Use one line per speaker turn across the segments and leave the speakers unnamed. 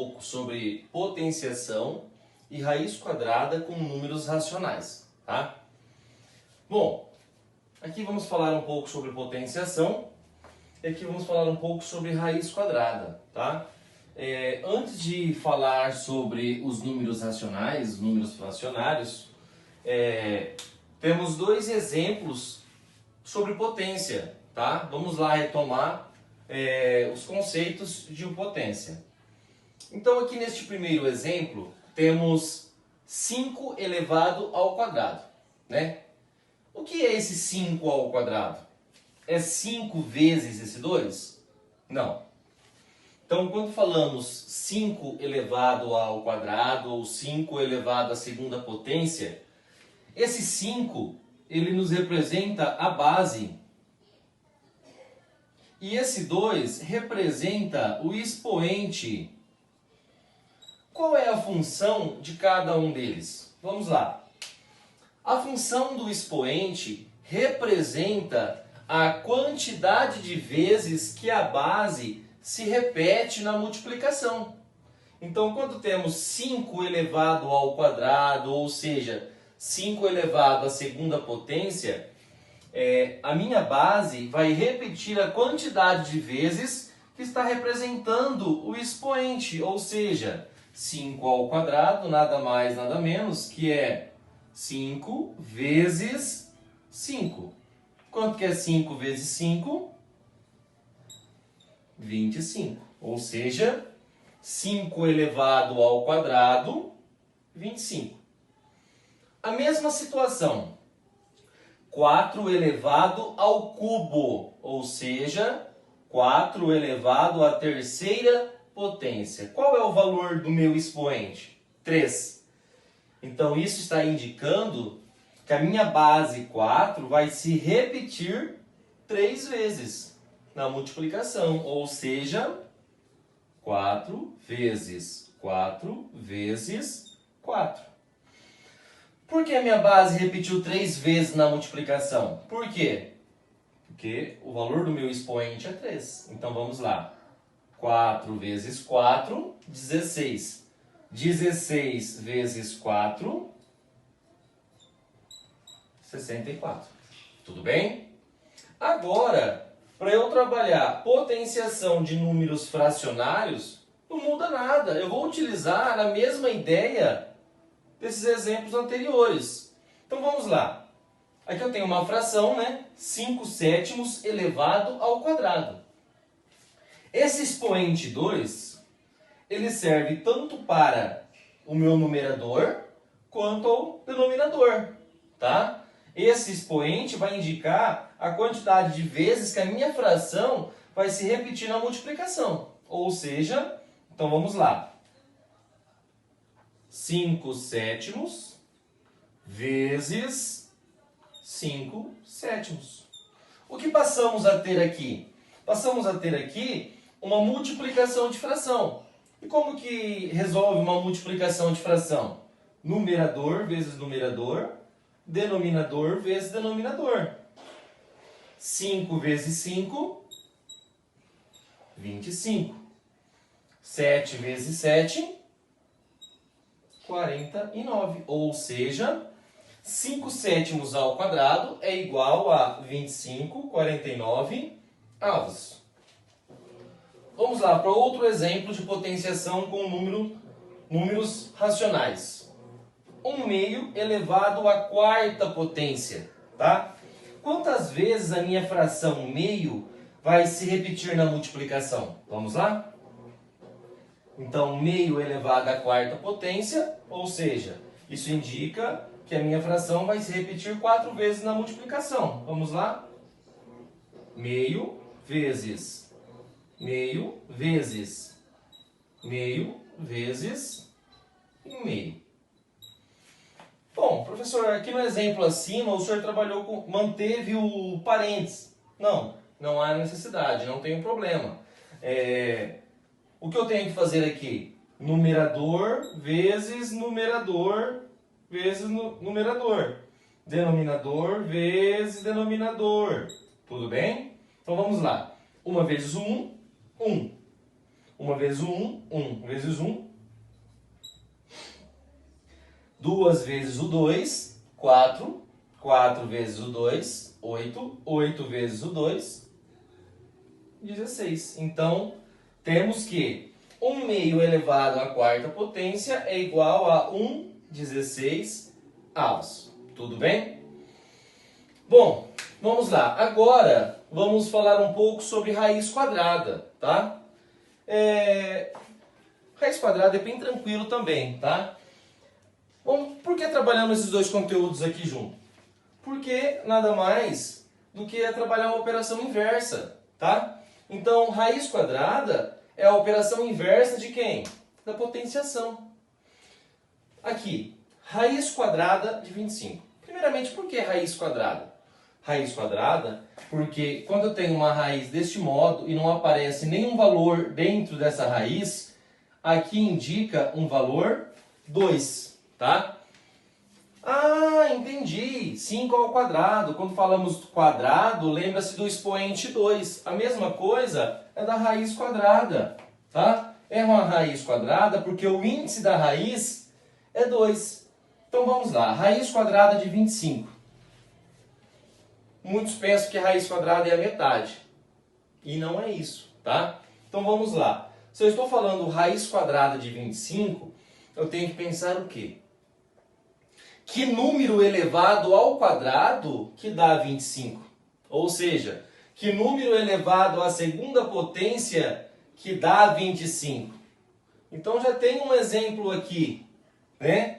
pouco sobre potenciação e raiz quadrada com números racionais, tá? Bom, aqui vamos falar um pouco sobre potenciação e aqui vamos falar um pouco sobre raiz quadrada, tá? Antes de falar sobre os números racionais, os números fracionários, temos dois exemplos sobre potência, tá? Vamos lá retomar os conceitos de potência. Então aqui neste primeiro exemplo temos 5 elevado ao quadrado, né? O que é esse 5 ao quadrado? É 5 vezes esse 2? Não. Então quando falamos 5 elevado ao quadrado ou 5 elevado à segunda potência, esse 5 ele nos representa a base. E esse 2 representa o expoente. Qual é a função de cada um deles? Vamos lá. A função do expoente representa a quantidade de vezes que a base se repete na multiplicação. Então, quando temos 5 elevado ao quadrado, ou seja, 5 elevado à segunda potência, a minha base vai repetir a quantidade de vezes que está representando o expoente, ou seja, 5 ao quadrado, nada mais, nada menos, que é 5 vezes 5. Quanto que é 5 vezes 5? 25. Ou seja, 5 elevado ao quadrado, 25. A mesma situação. 4 elevado ao cubo, ou seja, 4 elevado à terceira potência. Qual é o valor do meu expoente? 3. Então isso está indicando que a minha base 4 vai se repetir 3 vezes na multiplicação, ou seja, 4 vezes 4 vezes 4. Por que a minha base repetiu 3 vezes na multiplicação? Por quê? Porque o valor do meu expoente é 3. Então vamos lá. 4 vezes 4, 16. 16 vezes 4, 64. Tudo bem? Agora, para eu trabalhar potenciação de números fracionários, não muda nada. Eu vou utilizar a mesma ideia desses exemplos anteriores. Então vamos lá. Aqui eu tenho uma fração, né? 5 sétimos elevado ao quadrado. Esse expoente 2, ele serve tanto para o meu numerador quanto ao denominador, tá? Esse expoente vai indicar a quantidade de vezes que a minha fração vai se repetir na multiplicação. Ou seja, então vamos lá. 5 sétimos vezes 5 sétimos. O que passamos a ter aqui? Passamos a ter aqui uma multiplicação de fração. E como que resolve uma multiplicação de fração? Numerador vezes numerador, denominador vezes denominador. 5 vezes 5, 25. 7 vezes 7, 49. Ou seja, 5 sétimos ao quadrado é igual a 25, 49 avos. Vamos lá para outro exemplo de potenciação com números racionais. 1/2 elevado à quarta potência, tá? Quantas vezes a minha fração meio vai se repetir na multiplicação? Vamos lá? Então, meio elevado à quarta potência, ou seja, isso indica que a minha fração vai se repetir 4 vezes na multiplicação. Vamos lá? Meio vezes meio vezes meio vezes meio. Bom, professor, aqui no exemplo acima o senhor manteve o parênteses. Não há necessidade, não tem problema. O que eu tenho que fazer aqui? Numerador vezes numerador vezes numerador. Denominador vezes denominador. Tudo bem? Então vamos lá. 1 vezes 1, 1. 1 vezes o 1, 1 vezes 1. 2 vezes o 2, 4. 4 vezes o 2, 8. 8 vezes o 2, 16. Então, temos que 1 meio elevado à quarta potência é igual a 1/16 avos. Tudo bem? Bom, vamos lá. Agora, vamos falar um pouco sobre raiz quadrada, tá? Raiz quadrada é bem tranquilo também, tá? Bom, por que trabalhamos esses dois conteúdos aqui junto? Porque nada mais do que trabalhar uma operação inversa, tá? Então, raiz quadrada é a operação inversa de quem? Da potenciação. Aqui, raiz quadrada de 25. Primeiramente, por que raiz quadrada? Raiz quadrada porque quando eu tenho uma raiz deste modo e não aparece nenhum valor dentro dessa raiz, aqui indica um valor 2, tá? Ah, entendi. 5 ao quadrado. Quando falamos quadrado, lembra-se do expoente 2. A mesma coisa é da raiz quadrada, tá? É uma raiz quadrada porque o índice da raiz é 2. Então vamos lá. Raiz quadrada de 25. Muitos pensam que a raiz quadrada é a metade. E não é isso, tá? Então vamos lá. Se eu estou falando raiz quadrada de 25, eu tenho que pensar o quê? Que número elevado ao quadrado que dá 25? Ou seja, que número elevado à segunda potência que dá 25? Então já tem um exemplo aqui, né?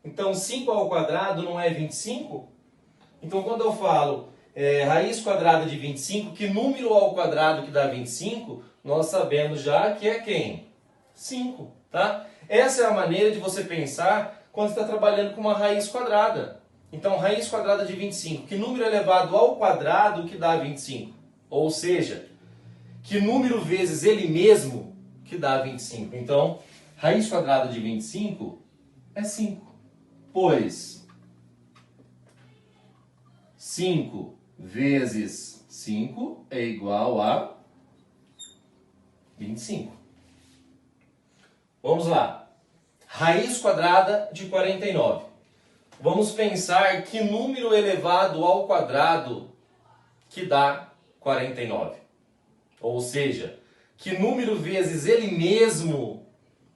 Então 5 ao quadrado não é 25? Então quando eu falo raiz quadrada de 25, que número ao quadrado que dá 25? Nós sabemos já que é quem? 5, tá? Essa é a maneira de você pensar quando está trabalhando com uma raiz quadrada. Então, raiz quadrada de 25. Que número elevado ao quadrado que dá 25? Ou seja, que número vezes ele mesmo que dá 25? Então, raiz quadrada de 25 é 5. Pois 5 vezes 5 é igual a 25. Vamos lá. Raiz quadrada de 49. Vamos pensar que número elevado ao quadrado que dá 49. Ou seja, que número vezes ele mesmo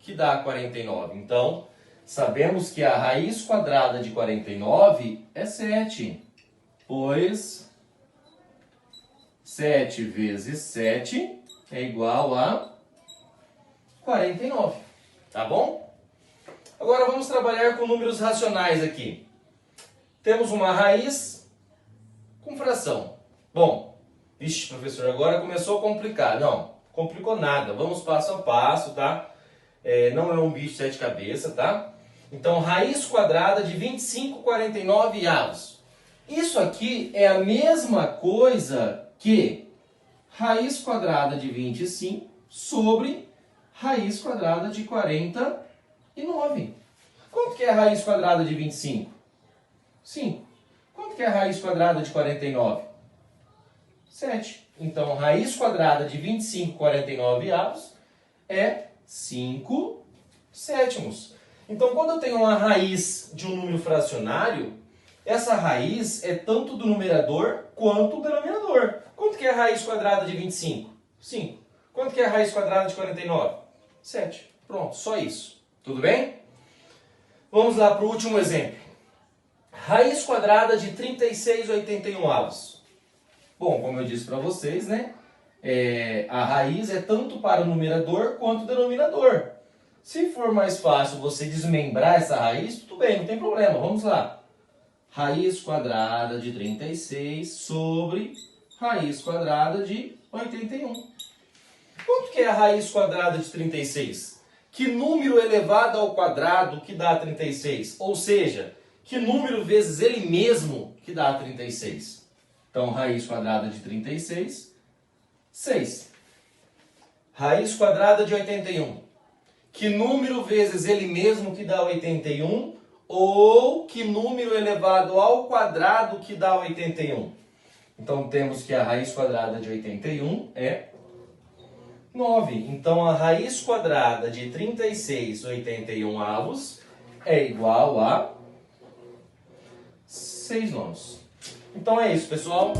que dá 49. Então, sabemos que a raiz quadrada de 49 é 7. Pois 7 vezes 7 é igual a 49. Tá bom? Agora vamos trabalhar com números racionais aqui. Temos uma raiz com fração. Bom, vixe, professor, agora começou a complicar. Não, complicou nada. Vamos passo a passo, tá? Não é um bicho de 7 cabeças, tá? Então, raiz quadrada de 25/49 avos. Isso aqui é a mesma coisa que raiz quadrada de 25 sobre raiz quadrada de 49. Quanto que é a raiz quadrada de 25? 5. Quanto que é a raiz quadrada de 49? 7. Então, raiz quadrada de 25/49 avos é 5 sétimos. Então, quando eu tenho uma raiz de um número fracionário, essa raiz é tanto do numerador quanto do denominador. Quanto que é a raiz quadrada de 25? 5. Quanto que é a raiz quadrada de 49? 7. Pronto, só isso. Tudo bem? Vamos lá para o último exemplo. Raiz quadrada de 36/81 avos. Bom, como eu disse para vocês, né? A raiz é tanto para o numerador quanto o denominador. Se for mais fácil você desmembrar essa raiz, tudo bem, não tem problema. Vamos lá. Raiz quadrada de 36 sobre raiz quadrada de 81. Quanto que é a raiz quadrada de 36? Que número elevado ao quadrado que dá 36? Ou seja, que número vezes ele mesmo que dá 36? Então, raiz quadrada de 36, 6. Raiz quadrada de 81. Que número vezes ele mesmo que dá 81? Ou que número elevado ao quadrado que dá 81? Então, temos que a raiz quadrada de 81 é 9. Então, a raiz quadrada de 36/81 é igual a 6 nonos. Então é isso, pessoal.